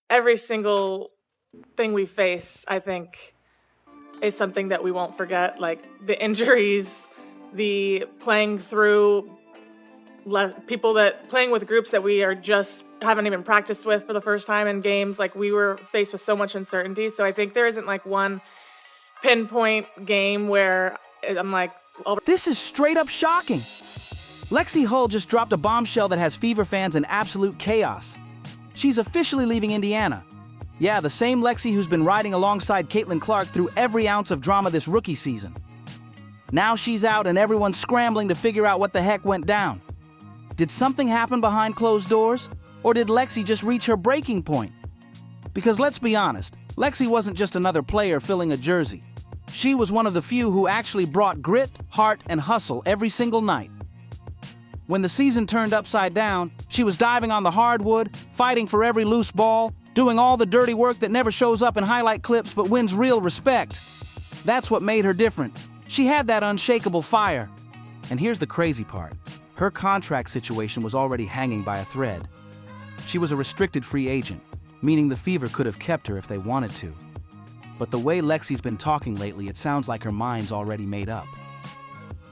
every single thing we faced, I think, is something that we won't forget. Like the injuries, the playing through people that playing with groups that we are just haven't even practiced with for the first time in games. Like we were faced with so much uncertainty. So I think there isn't like one pinpoint game where I'm like, this is straight up shocking. Lexie Hull just dropped a bombshell that has Fever fans in absolute chaos. She's officially leaving Indiana. Yeah, the same Lexie who's been riding alongside Caitlin Clark through every ounce of drama this rookie season. Now she's out and everyone's scrambling to figure out what the heck went down. Did something happen behind closed doors? Or did Lexie just reach her breaking point? Because let's be honest, Lexie wasn't just another player filling a jersey. She was one of the few who actually brought grit, heart, and hustle every single night. When the season turned upside down, she was diving on the hardwood, fighting for every loose ball, doing all the dirty work that never shows up in highlight clips but wins real respect. That's what made her different. She had that unshakable fire. And here's the crazy part. Her contract situation was already hanging by a thread. She was a restricted free agent, meaning the Fever could have kept her if they wanted to. But the way Lexie's been talking lately, it sounds like her mind's already made up.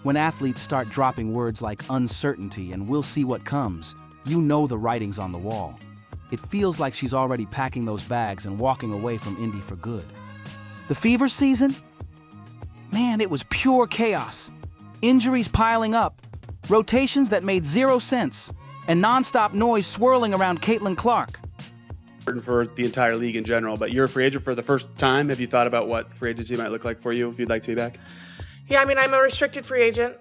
When athletes start dropping words like uncertainty and we'll see what comes, you know the writing's on the wall. It feels like she's already packing those bags and walking away from Indy for good. The Fever season? Man, it was pure chaos. Injuries piling up, rotations that made zero sense, and nonstop noise swirling around Caitlin Clark. For the entire league in general, but you're a free agent for the first time. Have you thought about what free agency might look like for you if you'd like to be back? Yeah, I mean, I'm a restricted free agent,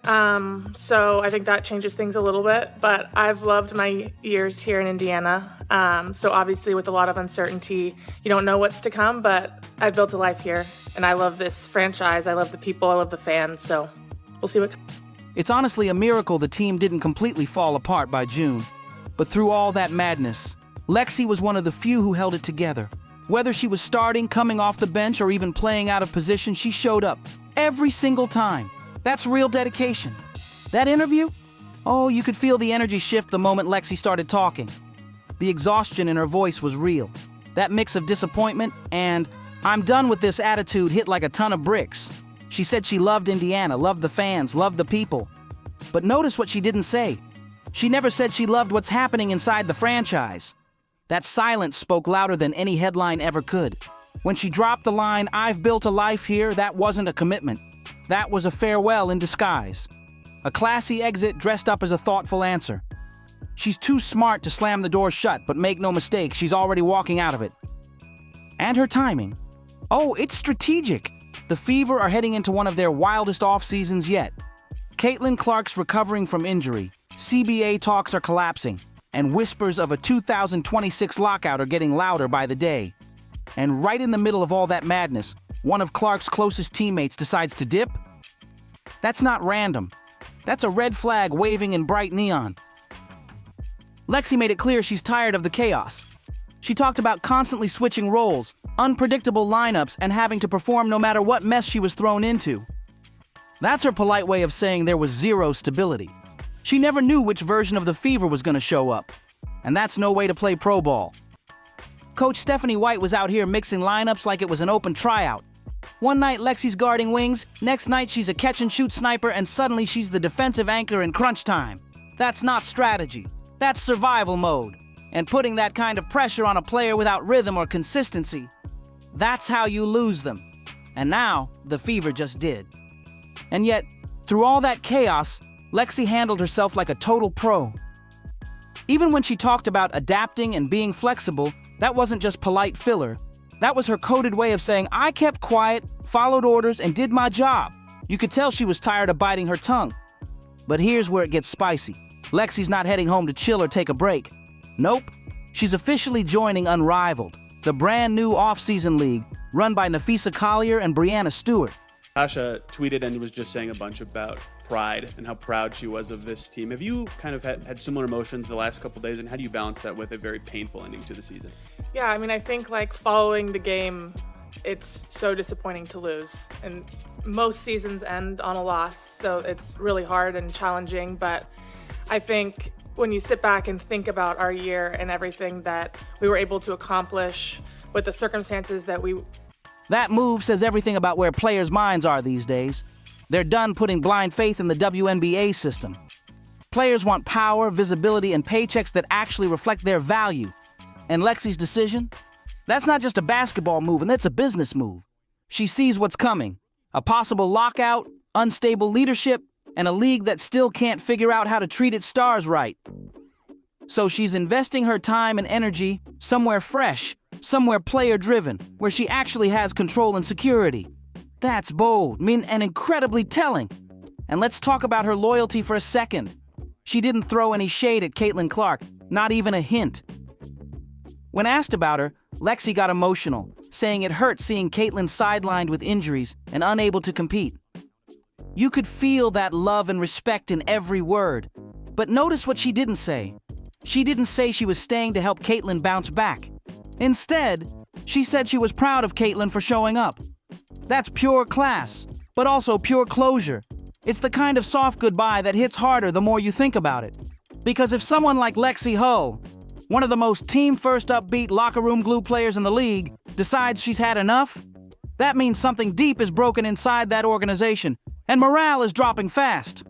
so I think that changes things a little bit, but I've loved my years here in Indiana. So obviously with a lot of uncertainty, you don't know what's to come, but I've built a life here, and I love this franchise. I love the people, I love the fans, so we'll see what comes. It's honestly a miracle the team didn't completely fall apart by June. But through all that madness, Lexie was one of the few who held it together. Whether she was starting, coming off the bench, or even playing out of position, she showed up every single time. That's real dedication. That interview? Oh, you could feel the energy shift the moment Lexie started talking. The exhaustion in her voice was real. That mix of disappointment and "I'm done with this" attitude hit like a ton of bricks. She said she loved Indiana, loved the fans, loved the people. But notice what she didn't say. She never said she loved what's happening inside the franchise. That silence spoke louder than any headline ever could. When she dropped the line, "I've built a life here," that wasn't a commitment. That was a farewell in disguise. A classy exit dressed up as a thoughtful answer. She's too smart to slam the door shut, but make no mistake, she's already walking out of it. And her timing. Oh, it's strategic. The Fever are heading into one of their wildest off-seasons yet. Caitlin Clark's recovering from injury, CBA talks are collapsing, and whispers of a 2026 lockout are getting louder by the day. And right in the middle of all that madness, one of Clark's closest teammates decides to dip? That's not random. That's a red flag waving in bright neon. Lexie made it clear she's tired of the chaos. She talked about constantly switching roles, unpredictable lineups, and having to perform no matter what mess she was thrown into. That's her polite way of saying there was zero stability. She never knew which version of the Fever was going to show up. And that's no way to play pro ball. Coach Stephanie White was out here mixing lineups like it was an open tryout. One night Lexie's guarding wings, next night she's a catch-and-shoot sniper, and suddenly she's the defensive anchor in crunch time. That's not strategy. That's survival mode. And putting that kind of pressure on a player without rhythm or consistency, that's how you lose them. And now, the Fever just did. And yet, through all that chaos, Lexie handled herself like a total pro. Even when she talked about adapting and being flexible, that wasn't just polite filler. That was her coded way of saying, "I kept quiet, followed orders, and did my job." You could tell she was tired of biting her tongue. But here's where it gets spicy. Lexie's not heading home to chill or take a break. Nope. She's officially joining Unrivaled, the brand new off-season league run by Nafisa Collier and Brianna Stewart. Tasha tweeted and was just saying a bunch about pride and how proud she was of this team. Have you kind of had similar emotions the last couple days, and how do you balance that with a very painful ending to the season? Yeah, I mean, I think like following the game, it's so disappointing to lose. And most seasons end on a loss, so it's really hard and challenging. But I think when you sit back and think about our year and everything that we were able to accomplish with the circumstances that we... That move says everything about where players' minds are these days. They're done putting blind faith in the WNBA system. Players want power, visibility, and paychecks that actually reflect their value. And Lexie's decision? That's not just a basketball move, and it's a business move. She sees what's coming. A possible lockout, unstable leadership, and a league that still can't figure out how to treat its stars right. So she's investing her time and energy somewhere fresh, somewhere player-driven, where she actually has control and security. That's bold, and incredibly telling. And let's talk about her loyalty for a second. She didn't throw any shade at Caitlin Clark, not even a hint. When asked about her, Lexie got emotional, saying it hurt seeing Caitlin sidelined with injuries and unable to compete. You could feel that love and respect in every word. But notice what she didn't say. She didn't say she was staying to help Caitlin bounce back. Instead, she said she was proud of Caitlin for showing up. That's pure class, but also pure closure. It's the kind of soft goodbye that hits harder the more you think about it. Because if someone like Lexie Hull, one of the most team-first upbeat locker room glue players in the league, decides she's had enough, that means something deep is broken inside that organization, and morale is dropping fast.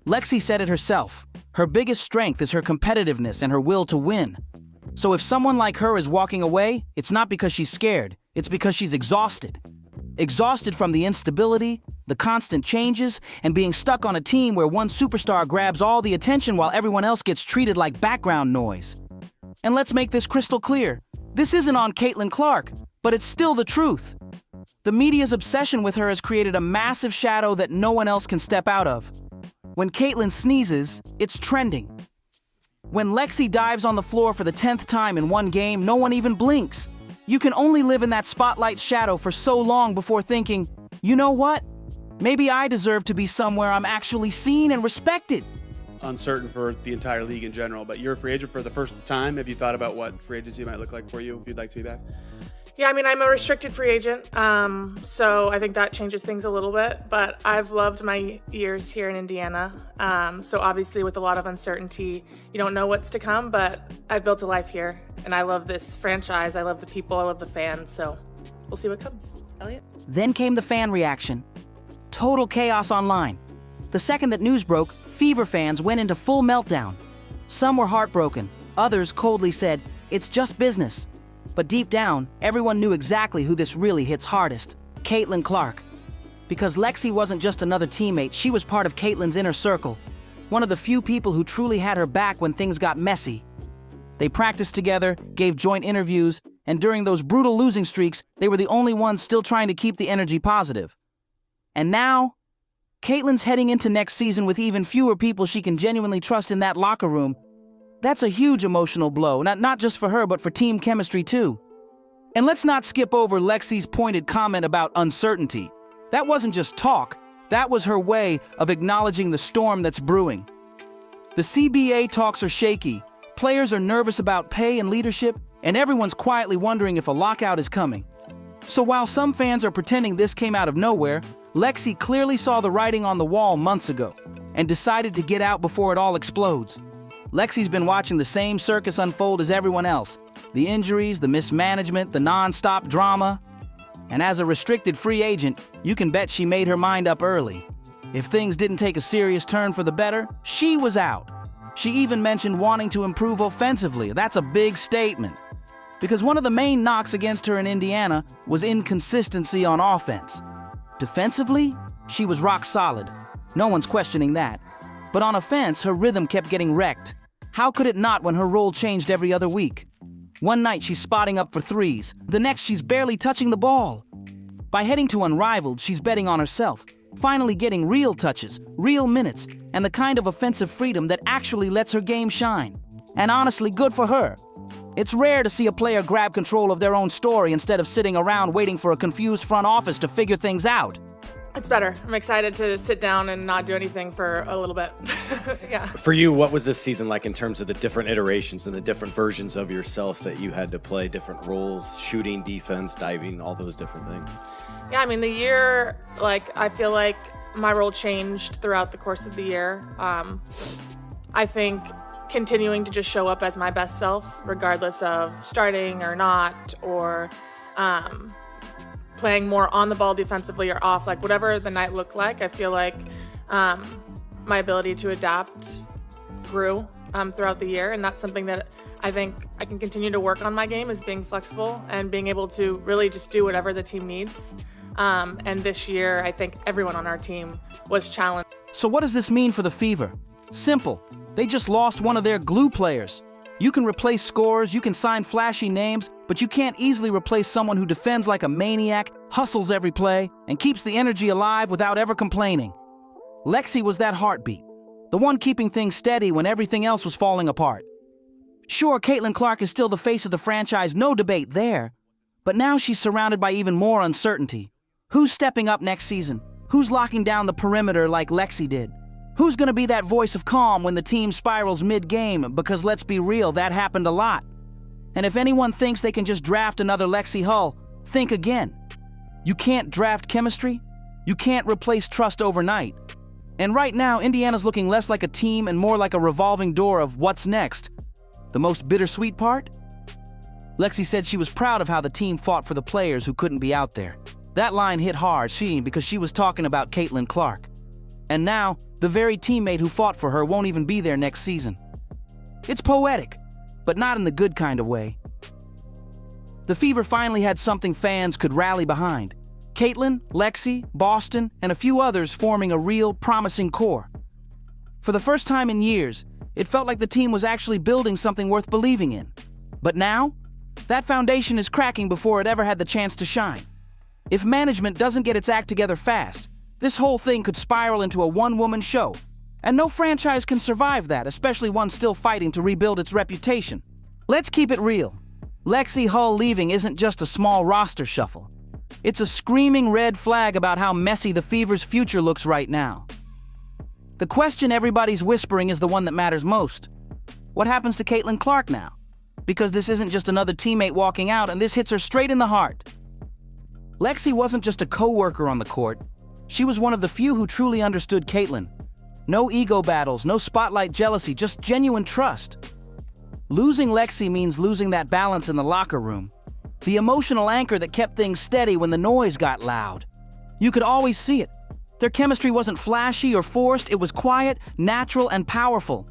Lexie said it herself. Her biggest strength is her competitiveness and her will to win. So if someone like her is walking away, it's not because she's scared, it's because she's exhausted. Exhausted from the instability, the constant changes, and being stuck on a team where one superstar grabs all the attention while everyone else gets treated like background noise. And let's make this crystal clear. This isn't on Caitlin Clark, but it's still the truth. The media's obsession with her has created a massive shadow that no one else can step out of. When Caitlin sneezes, it's trending. When Lexie dives on the floor for the 10th time in one game, no one even blinks. You can only live in that spotlight's shadow for so long before thinking, you know what? Maybe I deserve to be somewhere I'm actually seen and respected. Uncertain for the entire league in general, but you're a free agent for the first time. Have you thought about what free agency might look like for you if you'd like to be back? Yeah, I mean, I'm a restricted free agent, so I think that changes things a little bit, but I've loved my years here in Indiana. So obviously with a lot of uncertainty, you don't know what's to come, but I've built a life here, and I love this franchise. I love the people. I love the fans, so we'll see what comes. Elliot? Then came the fan reaction. Total chaos online. The second that news broke, Fever fans went into full meltdown. Some were heartbroken. Others coldly said, it's just business. But deep down, everyone knew exactly who this really hits hardest, Caitlin Clark. Because Lexie wasn't just another teammate, she was part of Caitlin's inner circle. One of the few people who truly had her back when things got messy. They practiced together, gave joint interviews, and during those brutal losing streaks, they were the only ones still trying to keep the energy positive. And now, Caitlin's heading into next season with even fewer people she can genuinely trust in that locker room. That's a huge emotional blow, not just for her, but for team chemistry too. And let's not skip over Lexie's pointed comment about uncertainty. That wasn't just talk, that was her way of acknowledging the storm that's brewing. The CBA talks are shaky, players are nervous about pay and leadership, and everyone's quietly wondering if a lockout is coming. So while some fans are pretending this came out of nowhere, Lexie clearly saw the writing on the wall months ago and decided to get out before it all explodes. Lexie's been watching the same circus unfold as everyone else. The injuries, the mismanagement, the non-stop drama. And as a restricted free agent, you can bet she made her mind up early. If things didn't take a serious turn for the better, she was out. She even mentioned wanting to improve offensively. That's a big statement. Because one of the main knocks against her in Indiana was inconsistency on offense. Defensively, she was rock solid. No one's questioning that. But on offense, her rhythm kept getting wrecked. How could it not when her role changed every other week? One night she's spotting up for threes, the next she's barely touching the ball. By heading to Unrivaled, she's betting on herself, finally getting real touches, real minutes, and the kind of offensive freedom that actually lets her game shine. And honestly, good for her. It's rare to see a player grab control of their own story instead of sitting around waiting for a confused front office to figure things out. It's better. I'm excited to sit down and not do anything for a little bit. Yeah. For you, what was this season like in terms of the different iterations and the different versions of yourself that you had to play, different roles, shooting, defense, diving, all those different things? Yeah, I mean, the year, I feel like my role changed throughout the course of the year. I think continuing to just show up as my best self, regardless of starting or not, or playing more on the ball defensively or off, like whatever the night looked like, I feel like my ability to adapt grew throughout the year. And that's something that I think I can continue to work on my game, is being flexible and being able to really just do whatever the team needs. And this year, I think everyone on our team was challenged. So what does this mean for the Fever? Simple. They just lost one of their glue players. You can replace scores, you can sign flashy names, but you can't easily replace someone who defends like a maniac, hustles every play, and keeps the energy alive without ever complaining. Lexie was that heartbeat, the one keeping things steady when everything else was falling apart. Sure, Caitlin Clark is still the face of the franchise, no debate there, but now she's surrounded by even more uncertainty. Who's stepping up next season? Who's locking down the perimeter like Lexie did? Who's going to be that voice of calm when the team spirals mid-game? Because let's be real, that happened a lot. And if anyone thinks they can just draft another Lexie Hull, think again. You can't draft chemistry. You can't replace trust overnight. And right now, Indiana's looking less like a team and more like a revolving door of what's next. The most bittersweet part? Lexie said she was proud of how the team fought for the players who couldn't be out there. That line hit hard, because she was talking about Caitlin Clark. And now, the very teammate who fought for her won't even be there next season. It's poetic, but not in the good kind of way. The Fever finally had something fans could rally behind. Caitlin, Lexie, Boston, and a few others forming a real, promising core. For the first time in years, it felt like the team was actually building something worth believing in. But now, that foundation is cracking before it ever had the chance to shine. If management doesn't get its act together fast, this whole thing could spiral into a one-woman show. And no franchise can survive that, especially one still fighting to rebuild its reputation. Let's keep it real. Lexie Hull leaving isn't just a small roster shuffle. It's a screaming red flag about how messy the Fever's future looks right now. The question everybody's whispering is the one that matters most. What happens to Caitlin Clark now? Because this isn't just another teammate walking out, and this hits her straight in the heart. Lexie wasn't just a co-worker on the court. She was one of the few who truly understood Caitlin. No ego battles, no spotlight jealousy, just genuine trust. Losing Lexie means losing that balance in the locker room. The emotional anchor that kept things steady when the noise got loud. You could always see it. Their chemistry wasn't flashy or forced, it was quiet, natural, and powerful.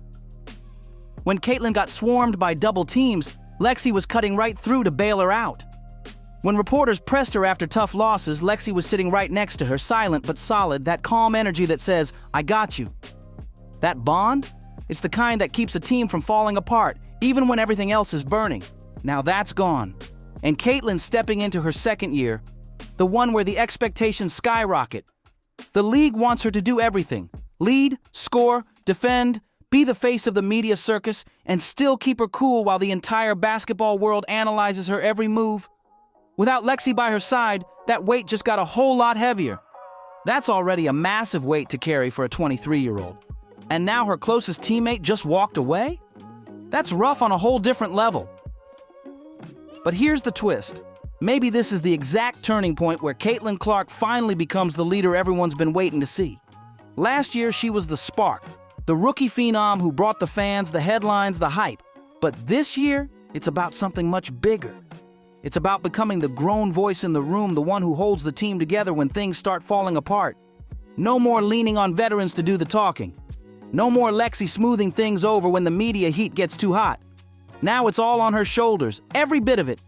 When Caitlin got swarmed by double teams, Lexie was cutting right through to bail her out. When reporters pressed her after tough losses, Lexie was sitting right next to her, silent but solid, that calm energy that says, "I got you." That bond? It's the kind that keeps a team from falling apart, even when everything else is burning. Now that's gone. And Caitlin's stepping into her second year, the one where the expectations skyrocket. The league wants her to do everything: lead, score, defend, be the face of the media circus, and still keep her cool while the entire basketball world analyzes her every move. Without Lexie by her side, that weight just got a whole lot heavier. That's already a massive weight to carry for a 23-year-old. And now her closest teammate just walked away? That's rough on a whole different level. But here's the twist. Maybe this is the exact turning point where Caitlin Clark finally becomes the leader everyone's been waiting to see. Last year, she was the spark, the rookie phenom who brought the fans, the headlines, the hype. But this year, it's about something much bigger. It's about becoming the grown voice in the room, the one who holds the team together when things start falling apart. No more leaning on veterans to do the talking. No more Lexie smoothing things over when the media heat gets too hot. Now it's all on her shoulders, every bit of it.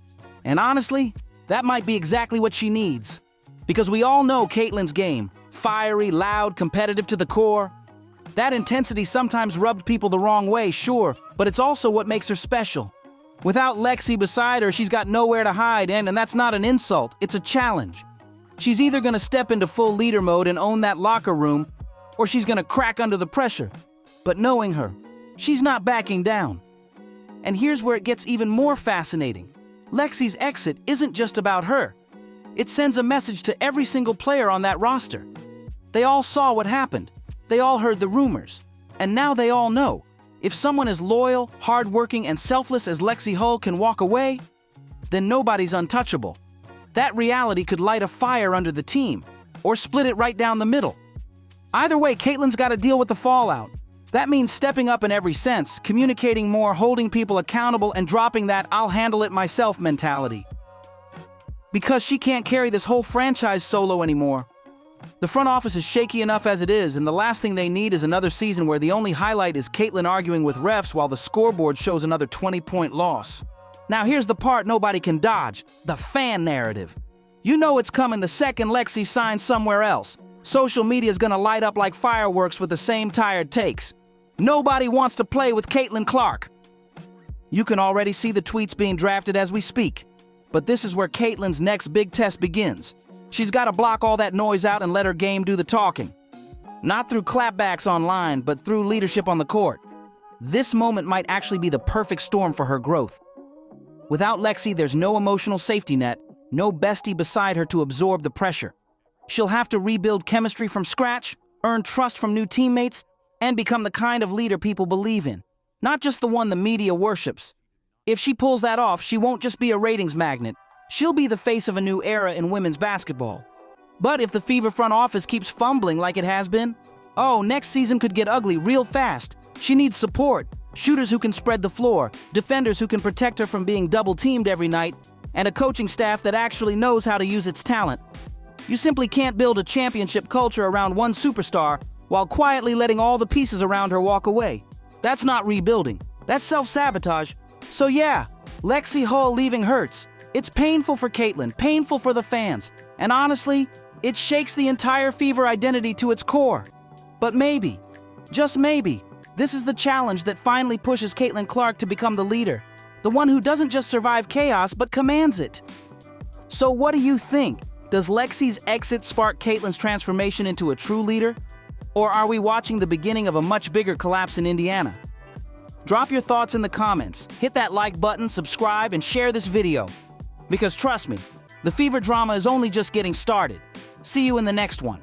And honestly, that might be exactly what she needs. Because we all know Caitlin's game. Fiery, loud, competitive to the core. That intensity sometimes rubbed people the wrong way, sure, but it's also what makes her special. Without Lexie beside her, she's got nowhere to hide, and that's not an insult, it's a challenge. She's either going to step into full leader mode and own that locker room, or she's going to crack under the pressure. But knowing her, she's not backing down. And here's where it gets even more fascinating. Lexie's exit isn't just about her. It sends a message to every single player on that roster. They all saw what happened. They all heard the rumors. And now they all know. If someone as loyal, hardworking, and selfless as Lexie Hull can walk away, then nobody's untouchable. That reality could light a fire under the team, or split it right down the middle. Either way, Caitlin's got to deal with the fallout. That means stepping up in every sense, communicating more, holding people accountable, and dropping that "I'll handle it myself" mentality. Because she can't carry this whole franchise solo anymore. The front office is shaky enough as it is, and the last thing they need is another season where the only highlight is Caitlin arguing with refs while the scoreboard shows another 20-point loss. Now here's the part nobody can dodge, the fan narrative. You know it's coming the second Lexie signs somewhere else. Social media's gonna light up like fireworks with the same tired takes. Nobody wants to play with Caitlin Clark. You can already see the tweets being drafted as we speak. But this is where Caitlin's next big test begins. She's got to block all that noise out and let her game do the talking. Not through clapbacks online, but through leadership on the court. This moment might actually be the perfect storm for her growth. Without Lexie, there's no emotional safety net, no bestie beside her to absorb the pressure. She'll have to rebuild chemistry from scratch, earn trust from new teammates, and become the kind of leader people believe in, not just the one the media worships. If she pulls that off, she won't just be a ratings magnet. She'll be the face of a new era in women's basketball. But if the Fever front office keeps fumbling like it has been, next season could get ugly real fast. She needs support, shooters who can spread the floor, defenders who can protect her from being double-teamed every night, and a coaching staff that actually knows how to use its talent. You simply can't build a championship culture around one superstar while quietly letting all the pieces around her walk away. That's not rebuilding. That's self-sabotage. So yeah, Lexie Hull leaving hurts. It's painful for Caitlin, painful for the fans, and honestly, it shakes the entire Fever identity to its core. But maybe, just maybe, this is the challenge that finally pushes Caitlin Clark to become the leader, the one who doesn't just survive chaos but commands it. So what do you think? Does Lexie's exit spark Caitlin's transformation into a true leader? Or are we watching the beginning of a much bigger collapse in Indiana? Drop your thoughts in the comments, hit that like button, subscribe, and share this video. Because trust me, the Fever drama is only just getting started. See you in the next one.